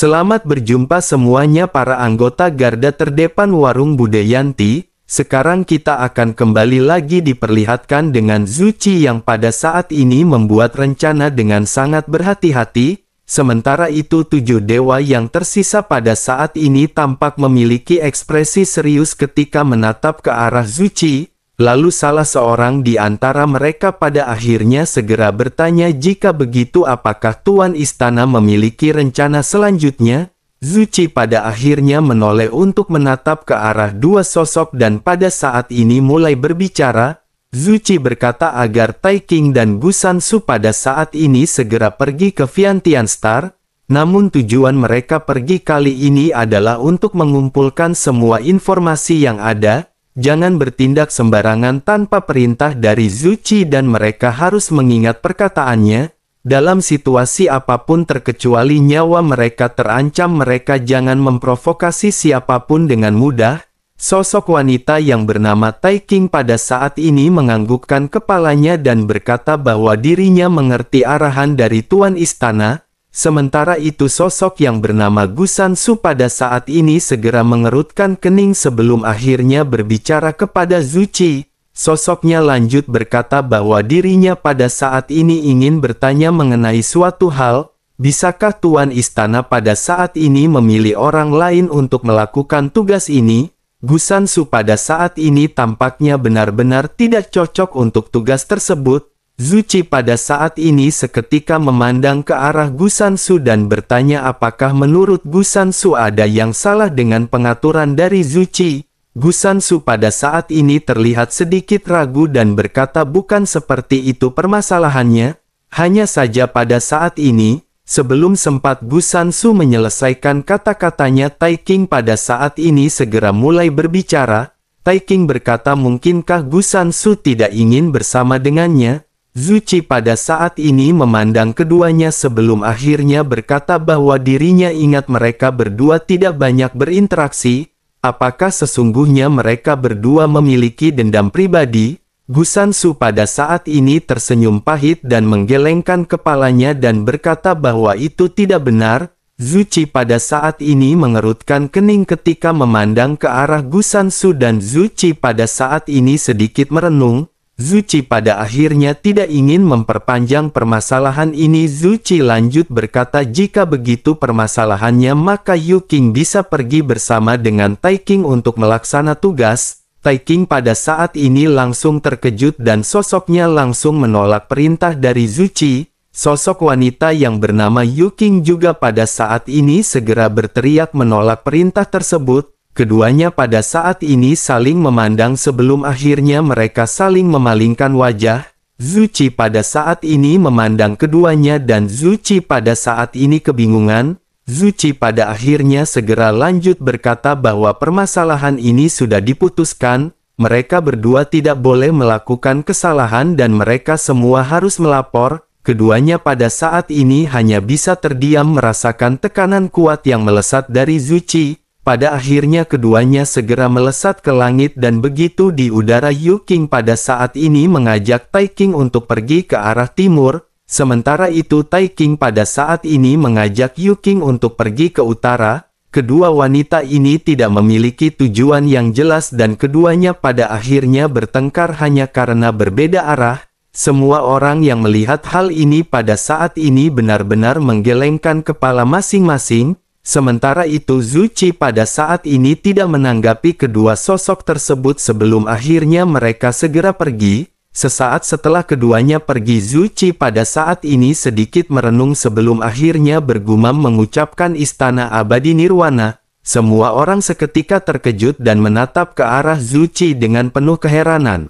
Selamat berjumpa semuanya para anggota garda terdepan Warung Budayanti. Sekarang kita akan kembali lagi diperlihatkan dengan Zuchi yang pada saat ini membuat rencana dengan sangat berhati-hati. Sementara itu 7 dewa yang tersisa pada saat ini tampak memiliki ekspresi serius ketika menatap ke arah Zuchi. Lalu salah seorang di antara mereka pada akhirnya segera bertanya, jika begitu apakah Tuan Istana memiliki rencana selanjutnya? Zuchi pada akhirnya menoleh untuk menatap ke arah dua sosok dan pada saat ini mulai berbicara. Zuchi berkata agar Tai King dan Gusansu pada saat ini segera pergi ke Vientiane Star. Namun tujuan mereka pergi kali ini adalah untuk mengumpulkan semua informasi yang ada. Jangan bertindak sembarangan tanpa perintah dari Zuchi dan mereka harus mengingat perkataannya. Dalam situasi apapun terkecuali nyawa mereka terancam, mereka jangan memprovokasi siapapun dengan mudah. Sosok wanita yang bernama Tai King pada saat ini menganggukkan kepalanya dan berkata bahwa dirinya mengerti arahan dari Tuan Istana. Sementara itu sosok yang bernama Gusansu pada saat ini segera mengerutkan kening sebelum akhirnya berbicara kepada Zuchi. Sosoknya lanjut berkata bahwa dirinya pada saat ini ingin bertanya mengenai suatu hal. Bisakah Tuan Istana pada saat ini memilih orang lain untuk melakukan tugas ini? Gusansu pada saat ini tampaknya benar-benar tidak cocok untuk tugas tersebut. Zuchi pada saat ini seketika memandang ke arah Gusansu dan bertanya apakah menurut Gusansu ada yang salah dengan pengaturan dari Zuchi. Gusansu pada saat ini terlihat sedikit ragu dan berkata bukan seperti itu permasalahannya. Hanya saja pada saat ini, sebelum sempat Gusansu menyelesaikan kata-katanya, Tai King pada saat ini segera mulai berbicara. Tai King berkata mungkinkah Gusansu tidak ingin bersama dengannya? Zuchi pada saat ini memandang keduanya sebelum akhirnya berkata bahwa dirinya ingat mereka berdua tidak banyak berinteraksi. Apakah sesungguhnya mereka berdua memiliki dendam pribadi? Gusansu pada saat ini tersenyum pahit dan menggelengkan kepalanya dan berkata bahwa itu tidak benar. Zuchi pada saat ini mengerutkan kening ketika memandang ke arah Gusansu dan Zuchi pada saat ini sedikit merenung. Zuchi pada akhirnya tidak ingin memperpanjang permasalahan ini. Zuchi lanjut berkata jika begitu permasalahannya maka Yu King bisa pergi bersama dengan Tai King untuk melaksana tugas. Tai King pada saat ini langsung terkejut dan sosoknya langsung menolak perintah dari Zuchi. Sosok wanita yang bernama Yu King juga pada saat ini segera berteriak menolak perintah tersebut. Keduanya pada saat ini saling memandang sebelum akhirnya mereka saling memalingkan wajah. Zuchi pada saat ini memandang keduanya dan Zuchi pada saat ini kebingungan. Zuchi pada akhirnya segera lanjut berkata bahwa permasalahan ini sudah diputuskan. Mereka berdua tidak boleh melakukan kesalahan dan mereka semua harus melapor. Keduanya pada saat ini hanya bisa terdiam merasakan tekanan kuat yang melesat dari Zuchi. Pada akhirnya keduanya segera melesat ke langit dan begitu di udara Yu King pada saat ini mengajak Tai King untuk pergi ke arah timur. Sementara itu Tai King pada saat ini mengajak Yu King untuk pergi ke utara. Kedua wanita ini tidak memiliki tujuan yang jelas dan keduanya pada akhirnya bertengkar hanya karena berbeda arah. Semua orang yang melihat hal ini pada saat ini benar-benar menggelengkan kepala masing-masing. Sementara itu Zuchi pada saat ini tidak menanggapi kedua sosok tersebut sebelum akhirnya mereka segera pergi. Sesaat setelah keduanya pergi Zuchi pada saat ini sedikit merenung sebelum akhirnya bergumam mengucapkan Istana Abadi Nirwana. Semua orang seketika terkejut dan menatap ke arah Zuchi dengan penuh keheranan.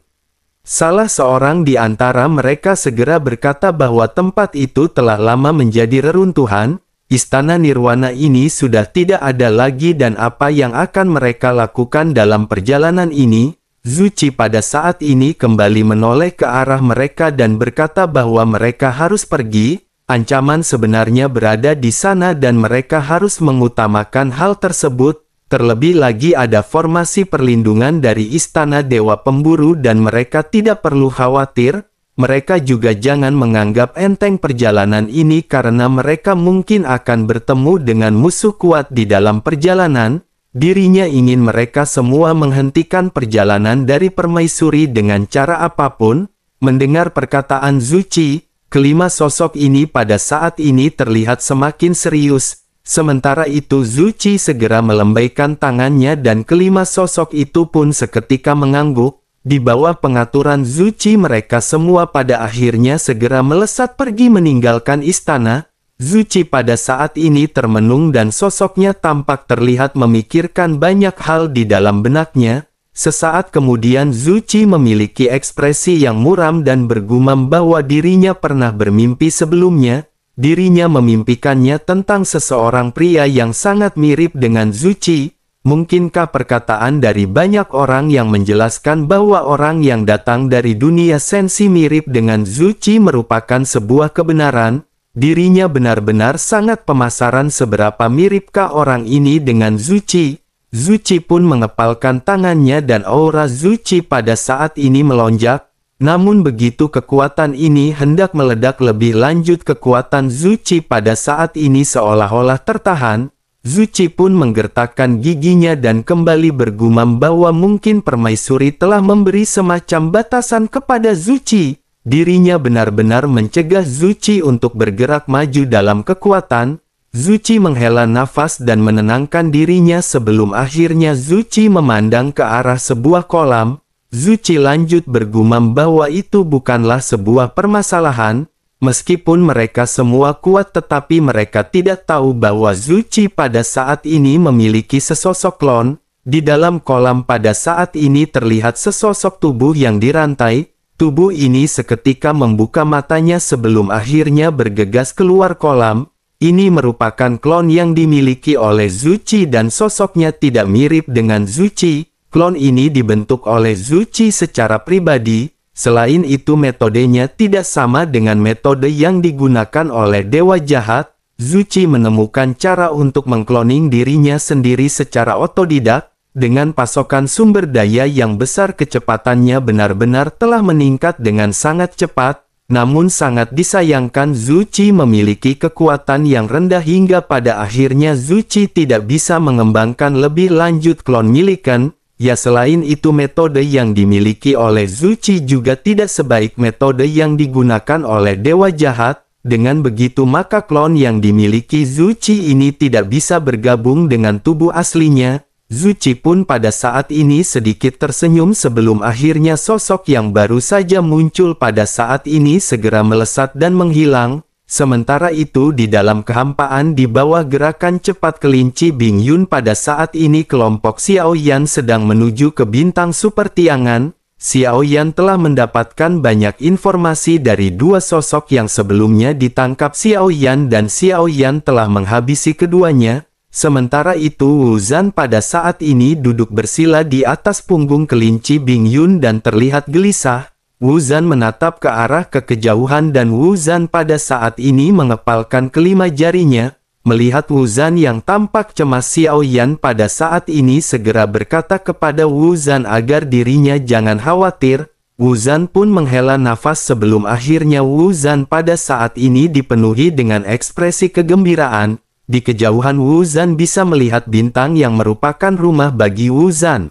Salah seorang di antara mereka segera berkata bahwa tempat itu telah lama menjadi reruntuhan. Istana Nirwana ini sudah tidak ada lagi dan apa yang akan mereka lakukan dalam perjalanan ini? Zuchi pada saat ini kembali menoleh ke arah mereka dan berkata bahwa mereka harus pergi. Ancaman sebenarnya berada di sana dan mereka harus mengutamakan hal tersebut. Terlebih lagi ada formasi perlindungan dari Istana Dewa Pemburu dan mereka tidak perlu khawatir. mereka juga jangan menganggap enteng perjalanan ini karena mereka mungkin akan bertemu dengan musuh kuat di dalam perjalanan. Dirinya ingin mereka semua menghentikan perjalanan dari permaisuri dengan cara apapun. Mendengar perkataan Zuchi, kelima sosok ini pada saat ini terlihat semakin serius. Sementara itu Zuchi segera melambaikan tangannya dan kelima sosok itu pun seketika mengangguk. Di bawah pengaturan Zuchi mereka semua pada akhirnya segera melesat pergi meninggalkan istana. Zuchi pada saat ini termenung dan sosoknya tampak terlihat memikirkan banyak hal di dalam benaknya. Sesaat kemudian Zuchi memiliki ekspresi yang muram dan bergumam bahwa dirinya pernah bermimpi sebelumnya. Dirinya memimpikannya tentang seseorang pria yang sangat mirip dengan Zuchi. Mungkinkah perkataan dari banyak orang yang menjelaskan bahwa orang yang datang dari dunia sensi mirip dengan Zuchi merupakan sebuah kebenaran? Dirinya benar-benar sangat penasaran seberapa miripkah orang ini dengan Zuchi. Zuchi pun mengepalkan tangannya dan aura Zuchi pada saat ini melonjak. Namun begitu kekuatan ini hendak meledak lebih lanjut, kekuatan Zuchi pada saat ini seolah-olah tertahan. Zuchi pun menggertakkan giginya dan kembali bergumam bahwa mungkin permaisuri telah memberi semacam batasan kepada Zuchi. Dirinya benar-benar mencegah Zuchi untuk bergerak maju dalam kekuatan. Zuchi menghela nafas dan menenangkan dirinya sebelum akhirnya Zuchi memandang ke arah sebuah kolam. Zuchi lanjut bergumam bahwa itu bukanlah sebuah permasalahan. Meskipun mereka semua kuat tetapi mereka tidak tahu bahwa Zuchi pada saat ini memiliki sesosok klon. Di dalam kolam pada saat ini terlihat sesosok tubuh yang dirantai. Tubuh ini seketika membuka matanya sebelum akhirnya bergegas keluar kolam. Ini merupakan klon yang dimiliki oleh Zuchi dan sosoknya tidak mirip dengan Zuchi. Klon ini dibentuk oleh Zuchi secara pribadi. Selain itu metodenya tidak sama dengan metode yang digunakan oleh Dewa Jahat. Zuchi menemukan cara untuk mengkloning dirinya sendiri secara otodidak. Dengan pasokan sumber daya yang besar, kecepatannya benar-benar telah meningkat dengan sangat cepat. Namun sangat disayangkan Zuchi memiliki kekuatan yang rendah hingga pada akhirnya Zuchi tidak bisa mengembangkan lebih lanjut klon miliknya. Ya selain itu metode yang dimiliki oleh Zuchi juga tidak sebaik metode yang digunakan oleh Dewa Jahat. Dengan begitu maka klon yang dimiliki Zuchi ini tidak bisa bergabung dengan tubuh aslinya. Zuchi pun pada saat ini sedikit tersenyum sebelum akhirnya sosok yang baru saja muncul pada saat ini segera melesat dan menghilang. Sementara itu di dalam kehampaan di bawah gerakan cepat kelinci Bing Yun pada saat ini kelompok Xiao Yan sedang menuju ke bintang super tiangan. Xiao Yan telah mendapatkan banyak informasi dari dua sosok yang sebelumnya ditangkap Xiao Yan dan Xiao Yan telah menghabisi keduanya. Sementara itu Wu Zhan pada saat ini duduk bersila di atas punggung kelinci Bing Yun dan terlihat gelisah. Wu Zhan menatap ke arah kejauhan dan Wu Zhan pada saat ini mengepalkan kelima jarinya. Melihat Wu Zhan yang tampak cemas, Xiao Yan pada saat ini segera berkata kepada Wu Zhan agar dirinya jangan khawatir. Wu Zhan pun menghela nafas sebelum akhirnya Wu Zhan pada saat ini dipenuhi dengan ekspresi kegembiraan. Di kejauhan Wu Zhan bisa melihat bintang yang merupakan rumah bagi Wu Zhan.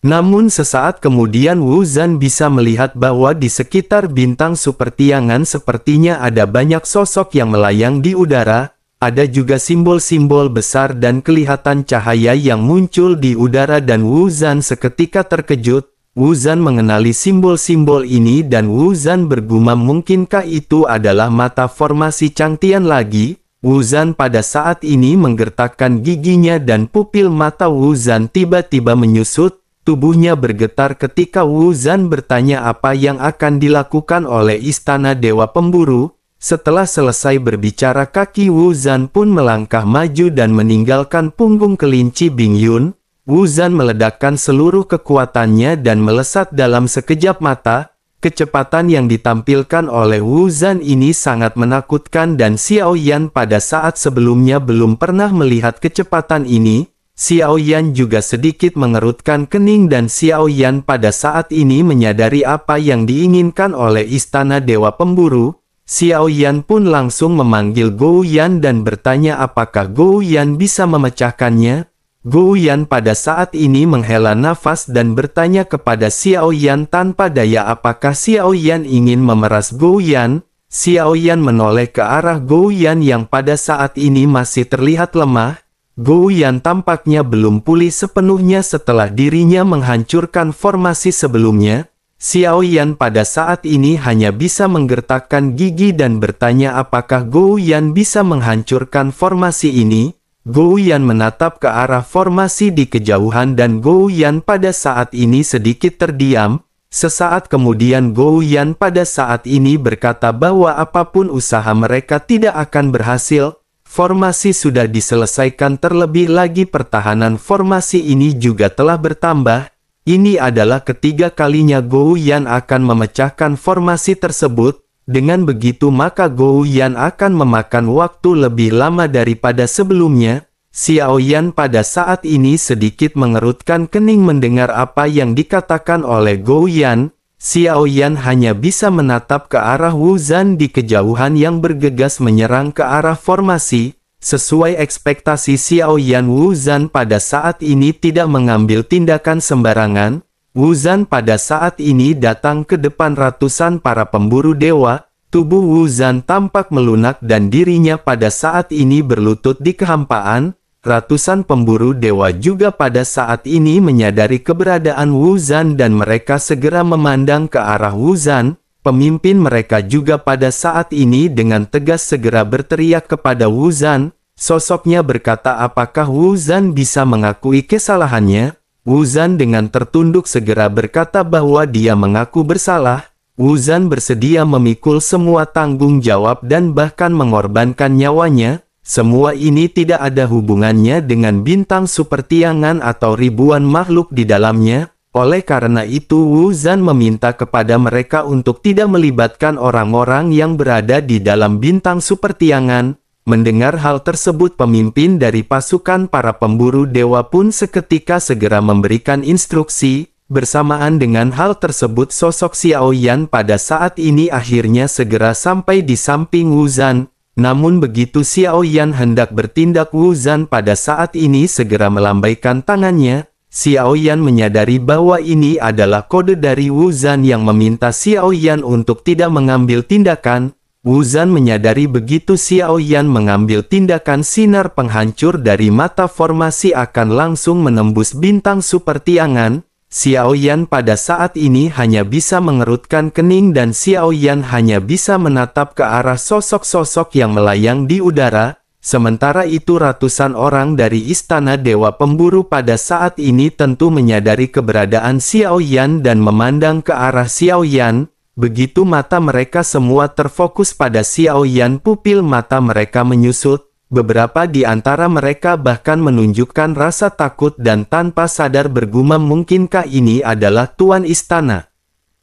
Namun sesaat kemudian Wu Zhan bisa melihat bahwa di sekitar bintang super tiangan sepertinya ada banyak sosok yang melayang di udara. Ada juga simbol-simbol besar dan kelihatan cahaya yang muncul di udara dan Wu Zhan seketika terkejut. Wu Zhan mengenali simbol-simbol ini dan Wu Zhan bergumam mungkinkah itu adalah mata formasi Changtian lagi? Wu Zhan pada saat ini menggertakkan giginya dan pupil mata Wu Zhan tiba-tiba menyusut. Tubuhnya bergetar ketika Wu Zhan bertanya apa yang akan dilakukan oleh Istana Dewa Pemburu. Setelah selesai berbicara kaki Wu Zhan pun melangkah maju dan meninggalkan punggung kelinci Bing Yun. Wu Zhan meledakkan seluruh kekuatannya dan melesat dalam sekejap mata. Kecepatan yang ditampilkan oleh Wu Zhan ini sangat menakutkan dan Xiao Yan pada saat sebelumnya belum pernah melihat kecepatan ini. Xiao Yan juga sedikit mengerutkan kening dan Xiao Yan pada saat ini menyadari apa yang diinginkan oleh Istana Dewa Pemburu. Xiao Yan pun langsung memanggil Gou Yan dan bertanya apakah Gou Yan bisa memecahkannya. Gou Yan pada saat ini menghela nafas dan bertanya kepada Xiao Yan tanpa daya apakah Xiao Yan ingin memeras Gou Yan. Xiao Yan menoleh ke arah Gou Yan yang pada saat ini masih terlihat lemah. Gou Yan tampaknya belum pulih sepenuhnya setelah dirinya menghancurkan formasi sebelumnya. Xiao Yan pada saat ini hanya bisa menggertakkan gigi dan bertanya apakah Gou Yan bisa menghancurkan formasi ini. Gou Yan menatap ke arah formasi di kejauhan dan Gou Yan pada saat ini sedikit terdiam. Sesaat kemudian Gou Yan pada saat ini berkata bahwa apapun usaha mereka tidak akan berhasil. Formasi sudah diselesaikan, terlebih lagi pertahanan formasi ini juga telah bertambah. Ini adalah ketiga kalinya Gou Yan akan memecahkan formasi tersebut. Dengan begitu maka Gou Yan akan memakan waktu lebih lama daripada sebelumnya. Xiao Yan pada saat ini sedikit mengerutkan kening mendengar apa yang dikatakan oleh Gou Yan. Xiao Yan hanya bisa menatap ke arah Wu Zhan di kejauhan yang bergegas menyerang ke arah formasi. Sesuai ekspektasi Xiao Yan, Wu Zhan pada saat ini tidak mengambil tindakan sembarangan. Wu Zhan pada saat ini datang ke depan ratusan para pemburu dewa. Tubuh Wu Zhan tampak melunak dan dirinya pada saat ini berlutut di kehampaan. Ratusan pemburu dewa juga pada saat ini menyadari keberadaan Wu Zhan dan mereka segera memandang ke arah Wu Zhan. Pemimpin mereka juga pada saat ini dengan tegas segera berteriak kepada Wu Zhan. Sosoknya berkata apakah Wu Zhan bisa mengakui kesalahannya? Wu Zhan dengan tertunduk segera berkata bahwa dia mengaku bersalah. Wu Zhan bersedia memikul semua tanggung jawab dan bahkan mengorbankan nyawanya. Semua ini tidak ada hubungannya dengan bintang super tiangan atau ribuan makhluk di dalamnya. Oleh karena itu Wu Zhan meminta kepada mereka untuk tidak melibatkan orang-orang yang berada di dalam bintang super tiangan. Mendengar hal tersebut pemimpin dari pasukan para pemburu dewa pun seketika segera memberikan instruksi. Bersamaan dengan hal tersebut sosok Xiao Yan pada saat ini akhirnya segera sampai di samping Wu Zhan. Namun begitu Xiao Yan hendak bertindak, Wu Zhan pada saat ini segera melambaikan tangannya. Xiao Yan menyadari bahwa ini adalah kode dari Wu Zhan yang meminta Xiao Yan untuk tidak mengambil tindakan. Wu Zhan menyadari begitu Xiao Yan mengambil tindakan, sinar penghancur dari mata formasi akan langsung menembus bintang super tiangan. Xiao Yan pada saat ini hanya bisa mengerutkan kening dan Xiao Yan hanya bisa menatap ke arah sosok-sosok yang melayang di udara. Sementara itu ratusan orang dari Istana Dewa Pemburu pada saat ini tentu menyadari keberadaan Xiao Yan dan memandang ke arah Xiao Yan. Begitu mata mereka semua terfokus pada Xiao Yan, pupil mata mereka menyusut. Beberapa di antara mereka bahkan menunjukkan rasa takut dan tanpa sadar bergumam mungkinkah ini adalah Tuan Istana.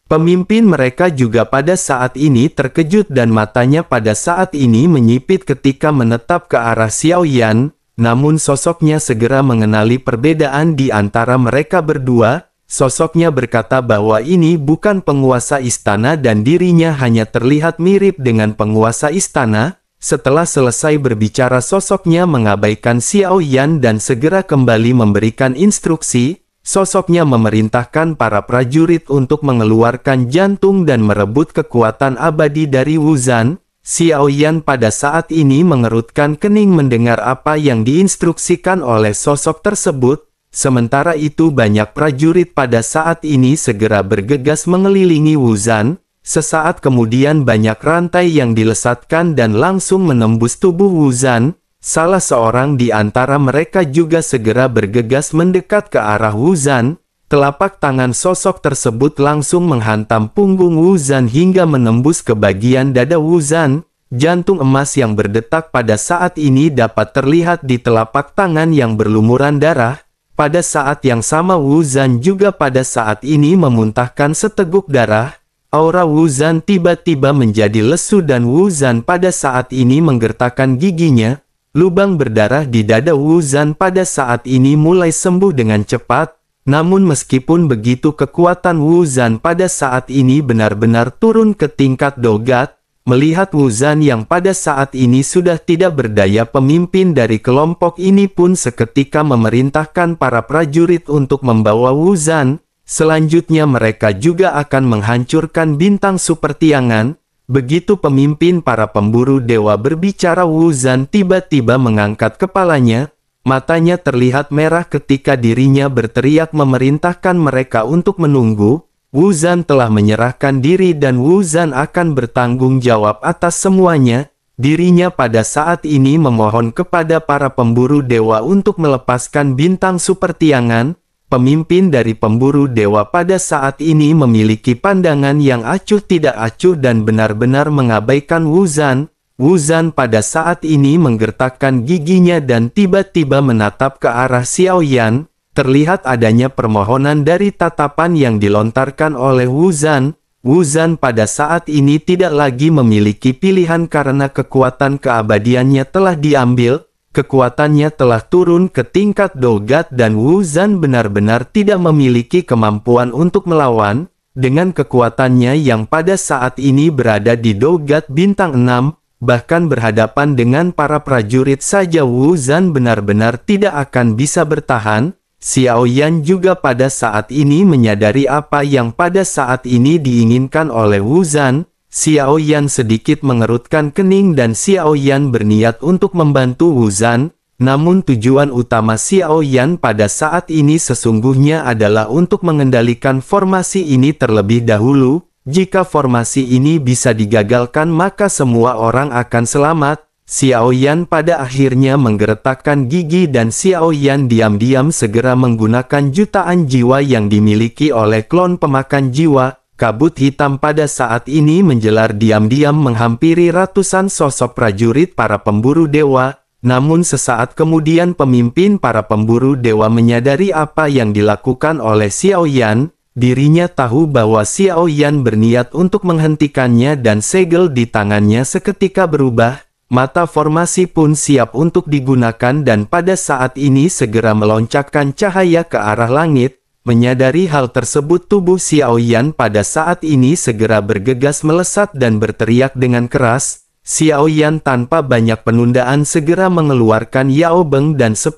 Pemimpin mereka juga pada saat ini terkejut dan matanya pada saat ini menyipit ketika menetap ke arah Xiao Yan. Namun sosoknya segera mengenali perbedaan di antara mereka berdua. Sosoknya berkata bahwa ini bukan penguasa istana dan dirinya hanya terlihat mirip dengan penguasa istana. Setelah selesai berbicara sosoknya mengabaikan Xiao Yan dan segera kembali memberikan instruksi. Sosoknya memerintahkan para prajurit untuk mengeluarkan jantung dan merebut kekuatan abadi dari Wu Zhan. Xiao Yan pada saat ini mengerutkan kening mendengar apa yang diinstruksikan oleh sosok tersebut. Sementara itu banyak prajurit pada saat ini segera bergegas mengelilingi Wu Zhan. Sesaat kemudian banyak rantai yang dilesatkan dan langsung menembus tubuh Wu Zhan. Salah seorang di antara mereka juga segera bergegas mendekat ke arah Wu Zhan. Telapak tangan sosok tersebut langsung menghantam punggung Wu Zhan hingga menembus ke bagian dada Wu Zhan. Jantung emas yang berdetak pada saat ini dapat terlihat di telapak tangan yang berlumuran darah. Pada saat yang sama Wu Zhan juga pada saat ini memuntahkan seteguk darah. Aura Wu Zhan tiba-tiba menjadi lesu dan Wu Zhan pada saat ini menggertakkan giginya. Lubang berdarah di dada Wu Zan pada saat ini mulai sembuh dengan cepat, namun meskipun begitu kekuatan Wu Zan pada saat ini benar-benar turun ke tingkat dogat. Melihat Wu Zan yang pada saat ini sudah tidak berdaya, pemimpin dari kelompok ini pun seketika memerintahkan para prajurit untuk membawa Wu Zan. Selanjutnya mereka juga akan menghancurkan bintang super tiangan. Begitu pemimpin para pemburu dewa berbicara, Wu Zan tiba-tiba mengangkat kepalanya. Matanya terlihat merah ketika dirinya berteriak memerintahkan mereka untuk menunggu. Wu Zan telah menyerahkan diri dan Wu Zan akan bertanggung jawab atas semuanya. Dirinya pada saat ini memohon kepada para pemburu dewa untuk melepaskan bintang super tiangan. Pemimpin dari pemburu dewa pada saat ini memiliki pandangan yang acuh tidak acuh dan benar-benar mengabaikan Wu Zan. Wu Zan pada saat ini menggertakkan giginya dan tiba-tiba menatap ke arah Xiao Yan. Terlihat adanya permohonan dari tatapan yang dilontarkan oleh Wu Zan. Wu Zan pada saat ini tidak lagi memiliki pilihan karena kekuatan keabadiannya telah diambil. Kekuatannya telah turun ke tingkat dogat dan Wu Zan benar-benar tidak memiliki kemampuan untuk melawan. Dengan kekuatannya yang pada saat ini berada di dogat bintang 6, bahkan berhadapan dengan para prajurit saja Wu Zan benar-benar tidak akan bisa bertahan. Xiao Yan juga pada saat ini menyadari apa yang pada saat ini diinginkan oleh Wu Zan. Xiao Yan sedikit mengerutkan kening dan Xiao Yan berniat untuk membantu Wu Zan. Namun tujuan utama Xiao Yan pada saat ini sesungguhnya adalah untuk mengendalikan formasi ini terlebih dahulu. Jika formasi ini bisa digagalkan maka semua orang akan selamat. Xiao Yan pada akhirnya menggeretakkan gigi dan Xiao Yan diam-diam segera menggunakan jutaan jiwa yang dimiliki oleh klon pemakan jiwa. Kabut hitam pada saat ini menjelar diam-diam menghampiri ratusan sosok prajurit para pemburu dewa. Namun sesaat kemudian pemimpin para pemburu dewa menyadari apa yang dilakukan oleh Xiao Yan. Dirinya tahu bahwa Xiao Yan berniat untuk menghentikannya dan segel di tangannya seketika berubah. Mata formasi pun siap untuk digunakan dan pada saat ini segera meloncakkan cahaya ke arah langit. Menyadari hal tersebut tubuh Xiao Yan pada saat ini segera bergegas melesat dan berteriak dengan keras. Xiao Yan tanpa banyak penundaan segera mengeluarkan Yao Beng dan 10.000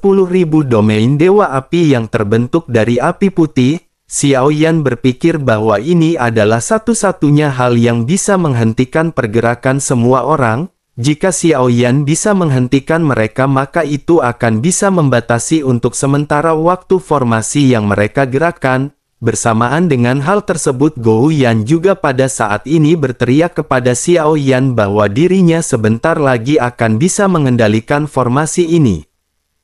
domain dewa api yang terbentuk dari api putih. Xiao Yan berpikir bahwa ini adalah satu-satunya hal yang bisa menghentikan pergerakan semua orang. Jika Xiao Yan bisa menghentikan mereka maka itu akan bisa membatasi untuk sementara waktu formasi yang mereka gerakkan. Bersamaan dengan hal tersebut Gou Yan juga pada saat ini berteriak kepada Xiao Yan bahwa dirinya sebentar lagi akan bisa mengendalikan formasi ini.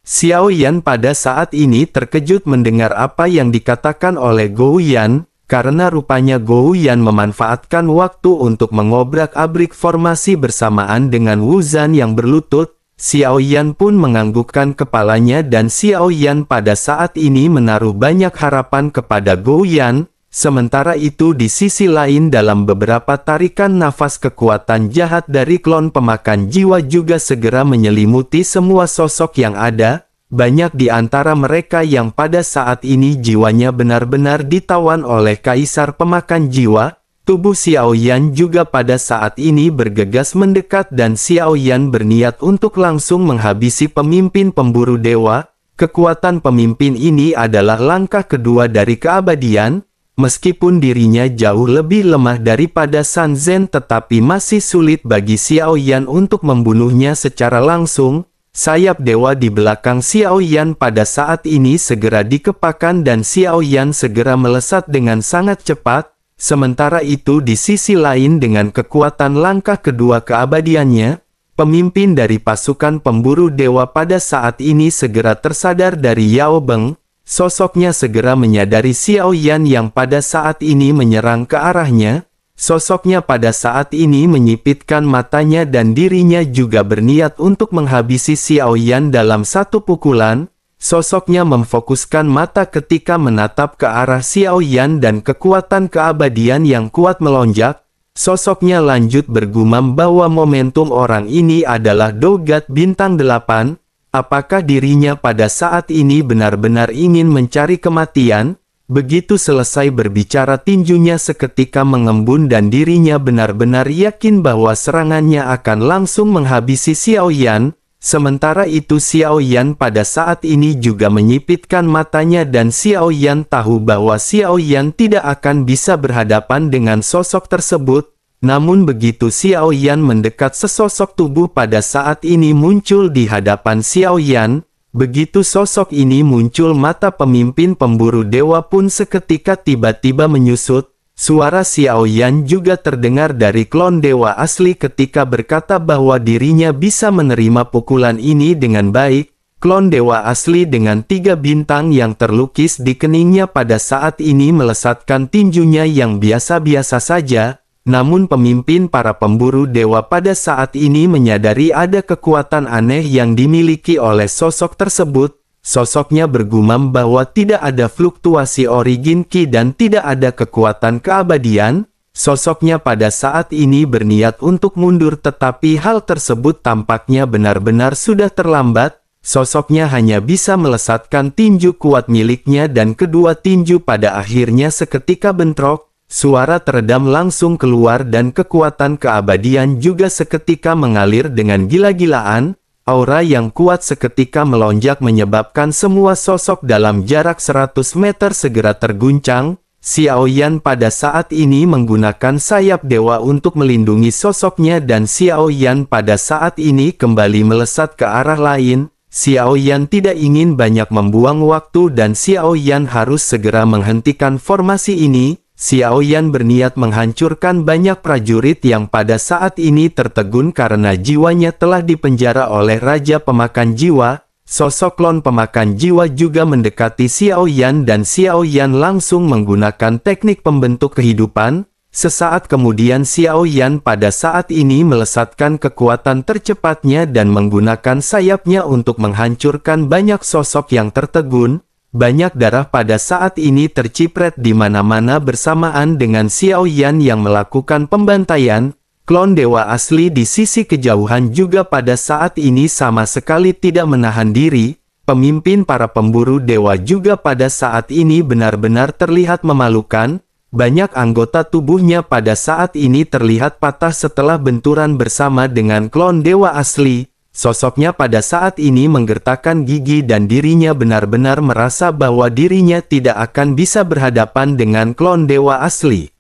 Xiao Yan pada saat ini terkejut mendengar apa yang dikatakan oleh Gou Yan. Karena rupanya Gou Yan memanfaatkan waktu untuk mengobrak-abrik formasi bersamaan dengan Wu Zan yang berlutut, Xiao Yan pun menganggukkan kepalanya dan Xiao Yan pada saat ini menaruh banyak harapan kepada Gou Yan. Sementara itu di sisi lain dalam beberapa tarikan nafas kekuatan jahat dari klon pemakan jiwa juga segera menyelimuti semua sosok yang ada. Banyak di antara mereka yang pada saat ini jiwanya benar-benar ditawan oleh kaisar pemakan jiwa. Tubuh Xiao Yan juga pada saat ini bergegas mendekat dan Xiao Yan berniat untuk langsung menghabisi pemimpin pemburu dewa. Kekuatan pemimpin ini adalah langkah kedua dari keabadian. Meskipun dirinya jauh lebih lemah daripada San Zhen tetapi masih sulit bagi Xiao Yan untuk membunuhnya secara langsung. Sayap dewa di belakang Xiao Yan pada saat ini segera dikepakkan dan Xiao Yan segera melesat dengan sangat cepat. Sementara itu di sisi lain dengan kekuatan langkah kedua keabadiannya, pemimpin dari pasukan pemburu dewa pada saat ini segera tersadar dari Yao Beng. Sosoknya segera menyadari Xiao Yan yang pada saat ini menyerang ke arahnya. Sosoknya pada saat ini menyipitkan matanya dan dirinya juga berniat untuk menghabisi Xiao Yan dalam satu pukulan. Sosoknya memfokuskan mata ketika menatap ke arah Xiao Yan dan kekuatan keabadian yang kuat melonjak. Sosoknya lanjut bergumam bahwa momentum orang ini adalah Dogat Bintang 8. Apakah dirinya pada saat ini benar-benar ingin mencari kematian? Begitu selesai berbicara, tinjunya seketika mengembun dan dirinya benar-benar yakin bahwa serangannya akan langsung menghabisi Xiao Yan. Sementara itu Xiao Yan pada saat ini juga menyipitkan matanya dan Xiao Yan tahu bahwa Xiao Yan tidak akan bisa berhadapan dengan sosok tersebut. Namun begitu Xiao Yan mendekat, sesosok tubuh pada saat ini muncul di hadapan Xiao Yan. Begitu sosok ini muncul, mata pemimpin pemburu dewa pun seketika tiba-tiba menyusut. Suara Xiao Yan juga terdengar dari klon dewa asli ketika berkata bahwa dirinya bisa menerima pukulan ini dengan baik. Klon dewa asli dengan 3 bintang yang terlukis di keningnya pada saat ini melesatkan tinjunya yang biasa-biasa saja. Namun pemimpin para pemburu dewa pada saat ini menyadari ada kekuatan aneh yang dimiliki oleh sosok tersebut. Sosoknya bergumam bahwa tidak ada fluktuasi origin ki dan tidak ada kekuatan keabadian. Sosoknya pada saat ini berniat untuk mundur, tetapi hal tersebut tampaknya benar-benar sudah terlambat. Sosoknya hanya bisa melesatkan tinju kuat miliknya dan kedua tinju pada akhirnya seketika bentrok. Suara teredam langsung keluar dan kekuatan keabadian juga seketika mengalir dengan gila-gilaan. Aura yang kuat seketika melonjak menyebabkan semua sosok dalam jarak 100 meter segera terguncang. Xiao Yan pada saat ini menggunakan sayap dewa untuk melindungi sosoknya dan Xiao Yan pada saat ini kembali melesat ke arah lain. Xiao Yan tidak ingin banyak membuang waktu dan Xiao Yan harus segera menghentikan formasi ini. Xiao Yan berniat menghancurkan banyak prajurit yang pada saat ini tertegun karena jiwanya telah dipenjara oleh Raja Pemakan Jiwa. Sosok klon pemakan jiwa juga mendekati Xiao Yan dan Xiao Yan langsung menggunakan teknik pembentuk kehidupan. Sesaat kemudian Xiao Yan pada saat ini melesatkan kekuatan tercepatnya dan menggunakan sayapnya untuk menghancurkan banyak sosok yang tertegun. Banyak darah pada saat ini terciprat di mana-mana bersamaan dengan Xiao Yan yang melakukan pembantaian. Klon dewa asli di sisi kejauhan juga pada saat ini sama sekali tidak menahan diri. Pemimpin para pemburu dewa juga pada saat ini benar-benar terlihat memalukan. Banyak anggota tubuhnya pada saat ini terlihat patah setelah benturan bersama dengan klon dewa asli. Sosoknya pada saat ini menggertakkan gigi dan dirinya benar-benar merasa bahwa dirinya tidak akan bisa berhadapan dengan klon dewa asli.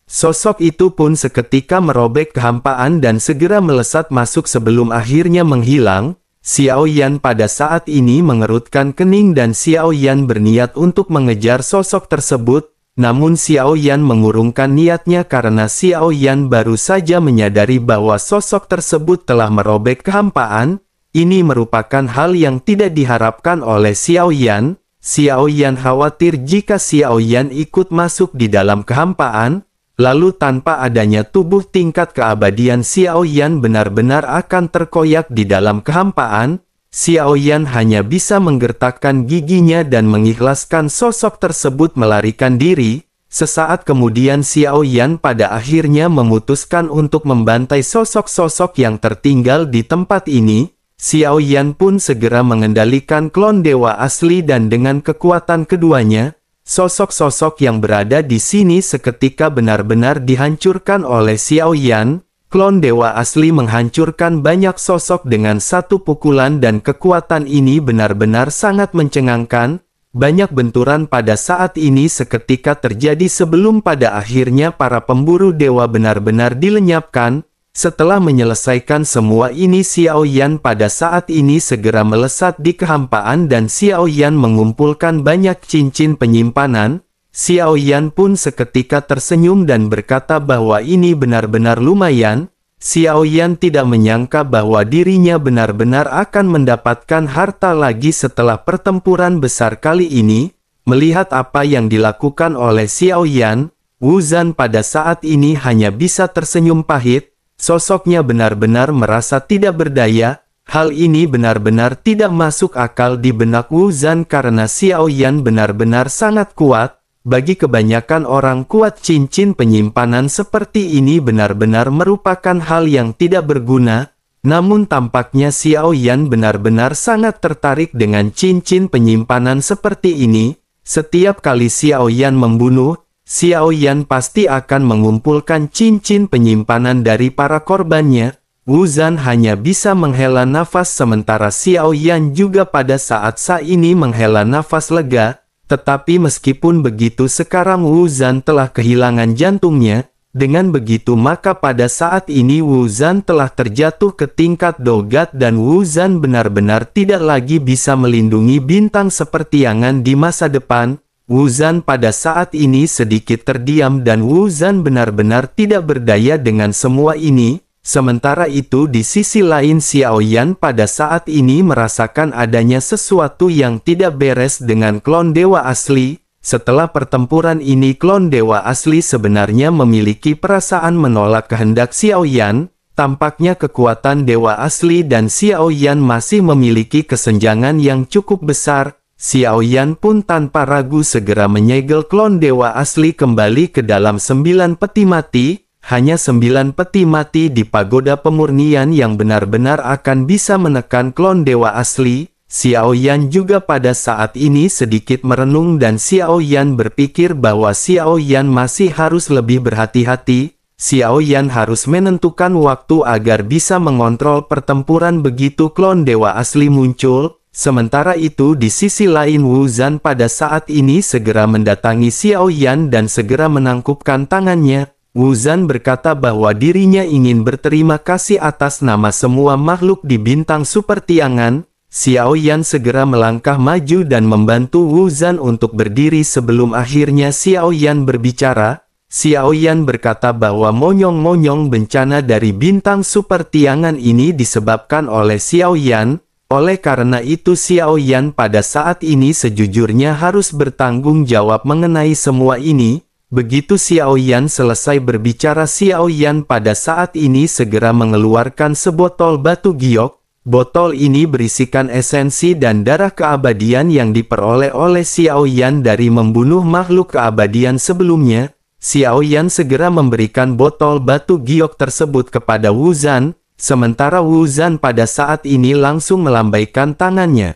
Sosok itu pun seketika merobek kehampaan dan segera melesat masuk sebelum akhirnya menghilang. Xiao Yan pada saat ini mengerutkan kening dan Xiao Yan berniat untuk mengejar sosok tersebut. Namun Xiao Yan mengurungkan niatnya karena Xiao Yan baru saja menyadari bahwa sosok tersebut telah merobek kehampaan. Ini merupakan hal yang tidak diharapkan oleh Xiao Yan. Xiao Yan khawatir jika Xiao Yan ikut masuk di dalam kehampaan, lalu tanpa adanya tubuh tingkat keabadian Xiao Yan benar-benar akan terkoyak di dalam kehampaan. Xiao Yan hanya bisa menggertakkan giginya dan mengikhlaskan sosok tersebut melarikan diri. Sesaat kemudian Xiao Yan pada akhirnya memutuskan untuk membantai sosok-sosok yang tertinggal di tempat ini. Xiao Yan pun segera mengendalikan klon dewa asli dan dengan kekuatan keduanya, sosok-sosok yang berada di sini seketika benar-benar dihancurkan oleh Xiao Yan. Klon dewa asli menghancurkan banyak sosok dengan satu pukulan dan kekuatan ini benar-benar sangat mencengangkan. Banyak benturan pada saat ini seketika terjadi sebelum pada akhirnya para pemburu dewa benar-benar dilenyapkan. Setelah menyelesaikan semua ini Xiao Yan pada saat ini segera melesat di kehampaan dan Xiao Yan mengumpulkan banyak cincin penyimpanan. Xiao Yan pun seketika tersenyum dan berkata bahwa ini benar-benar lumayan. Xiao Yan tidak menyangka bahwa dirinya benar-benar akan mendapatkan harta lagi setelah pertempuran besar kali ini. Melihat apa yang dilakukan oleh Xiao Yan, Wu Zhan pada saat ini hanya bisa tersenyum pahit. Sosoknya benar-benar merasa tidak berdaya. Hal ini benar-benar tidak masuk akal di benak Wu Zhan karena Xiao Yan benar-benar sangat kuat. Bagi kebanyakan orang kuat, cincin penyimpanan seperti ini benar-benar merupakan hal yang tidak berguna. Namun tampaknya Xiao Yan benar-benar sangat tertarik dengan cincin penyimpanan seperti ini. Setiap kali Xiao Yan membunuh, Xiao Yan pasti akan mengumpulkan cincin penyimpanan dari para korbannya. Wu Zhan hanya bisa menghela nafas sementara Xiao Yan juga pada saat ini menghela nafas lega. Tetapi meskipun begitu sekarang Wu Zhan telah kehilangan jantungnya. Dengan begitu maka pada saat ini Wu Zhan telah terjatuh ke tingkat dogat dan Wu Zhan benar-benar tidak lagi bisa melindungi bintang sepertiangan di masa depan. Wu Zhan pada saat ini sedikit terdiam dan Wu Zhan benar-benar tidak berdaya dengan semua ini. Sementara itu di sisi lain Xiao Yan pada saat ini merasakan adanya sesuatu yang tidak beres dengan klon dewa asli. Setelah pertempuran ini klon dewa asli sebenarnya memiliki perasaan menolak kehendak Xiao Yan. Tampaknya kekuatan dewa asli dan Xiao Yan masih memiliki kesenjangan yang cukup besar. Xiao Yan pun tanpa ragu segera menyegel klon dewa asli kembali ke dalam 9 peti mati. Hanya 9 peti mati di pagoda pemurnian yang benar-benar akan bisa menekan klon dewa asli. Xiao Yan juga pada saat ini sedikit merenung dan Xiao Yan berpikir bahwa Xiao Yan masih harus lebih berhati-hati. Xiao Yan harus menentukan waktu agar bisa mengontrol pertempuran begitu klon dewa asli muncul. Sementara itu di sisi lain Wu Zhan pada saat ini segera mendatangi Xiao Yan dan segera menangkupkan tangannya. Wu Zhan berkata bahwa dirinya ingin berterima kasih atas nama semua makhluk di bintang super tiangan. Xiao Yan segera melangkah maju dan membantu Wu Zhan untuk berdiri sebelum akhirnya Xiao Yan berbicara. Xiao Yan berkata bahwa monyong-monyong bencana dari bintang super tiangan ini disebabkan oleh Xiao Yan. Oleh karena itu Xiao Yan pada saat ini sejujurnya harus bertanggung jawab mengenai semua ini. Begitu Xiao Yan selesai berbicara Xiao Yan pada saat ini segera mengeluarkan sebotol batu giok. Botol ini berisikan esensi dan darah keabadian yang diperoleh oleh Xiao Yan dari membunuh makhluk keabadian sebelumnya. Xiao Yan segera memberikan botol batu giok tersebut kepada Wu Zhan, sementara Wu Zhan pada saat ini langsung melambaikan tangannya.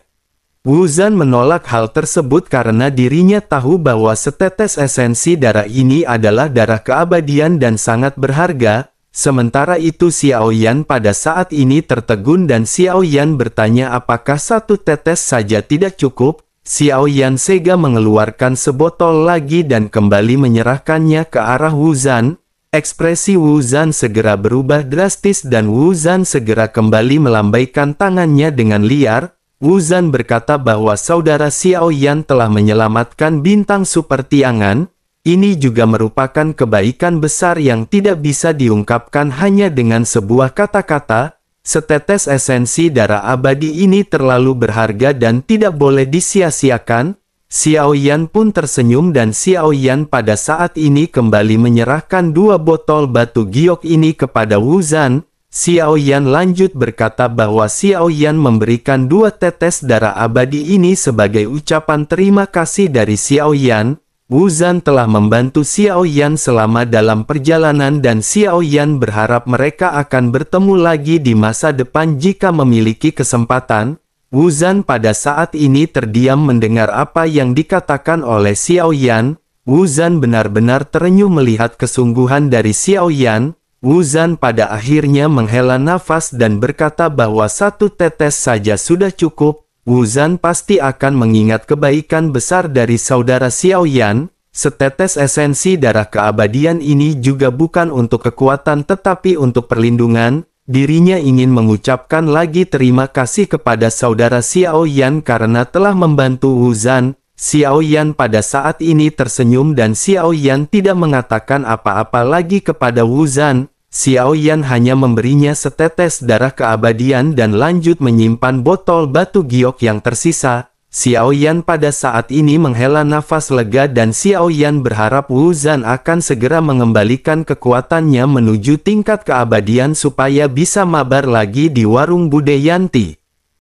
Wu Zhan menolak hal tersebut karena dirinya tahu bahwa setetes esensi darah ini adalah darah keabadian dan sangat berharga. Sementara itu Xiao Yan pada saat ini tertegun dan Xiao Yan bertanya apakah satu tetes saja tidak cukup. Xiao Yan segera mengeluarkan sebotol lagi dan kembali menyerahkannya ke arah Wu Zhan. Ekspresi Wu Zhan segera berubah drastis dan Wu Zhan segera kembali melambaikan tangannya dengan liar. Wu Zhan berkata bahwa saudara Xiao Yan telah menyelamatkan bintang super tiangan. Ini juga merupakan kebaikan besar yang tidak bisa diungkapkan hanya dengan sebuah kata-kata. Setetes esensi darah abadi ini terlalu berharga dan tidak boleh disia-siakan. Xiao Yan pun tersenyum dan Xiao Yan pada saat ini kembali menyerahkan 2 botol batu giok ini kepada Wu Zhan. Xiao Yan lanjut berkata bahwa Xiao Yan memberikan 2 tetes darah abadi ini sebagai ucapan terima kasih dari Xiao Yan. Wu Zhan telah membantu Xiao Yan selama dalam perjalanan dan Xiao Yan berharap mereka akan bertemu lagi di masa depan jika memiliki kesempatan. Wu Zhan pada saat ini terdiam mendengar apa yang dikatakan oleh Xiao Yan. Wu Zhan benar-benar terenyuh melihat kesungguhan dari Xiao Yan. Wu Zhan pada akhirnya menghela nafas dan berkata bahwa 1 tetes saja sudah cukup. Wu Zhan pasti akan mengingat kebaikan besar dari saudara Xiao Yan. Setetes esensi darah keabadian ini juga bukan untuk kekuatan tetapi untuk perlindungan. Dirinya ingin mengucapkan lagi terima kasih kepada saudara Xiao Yan karena telah membantu Wu Zhan. Xiao Yan pada saat ini tersenyum dan Xiao Yan tidak mengatakan apa-apa lagi kepada Wu Zhan. Xiao Yan hanya memberinya setetes darah keabadian dan lanjut menyimpan botol batu giok yang tersisa. Xiao Yan pada saat ini menghela nafas lega dan Xiao Yan berharap Wu Zhan akan segera mengembalikan kekuatannya menuju tingkat keabadian supaya bisa mabar lagi di warung Budayanti.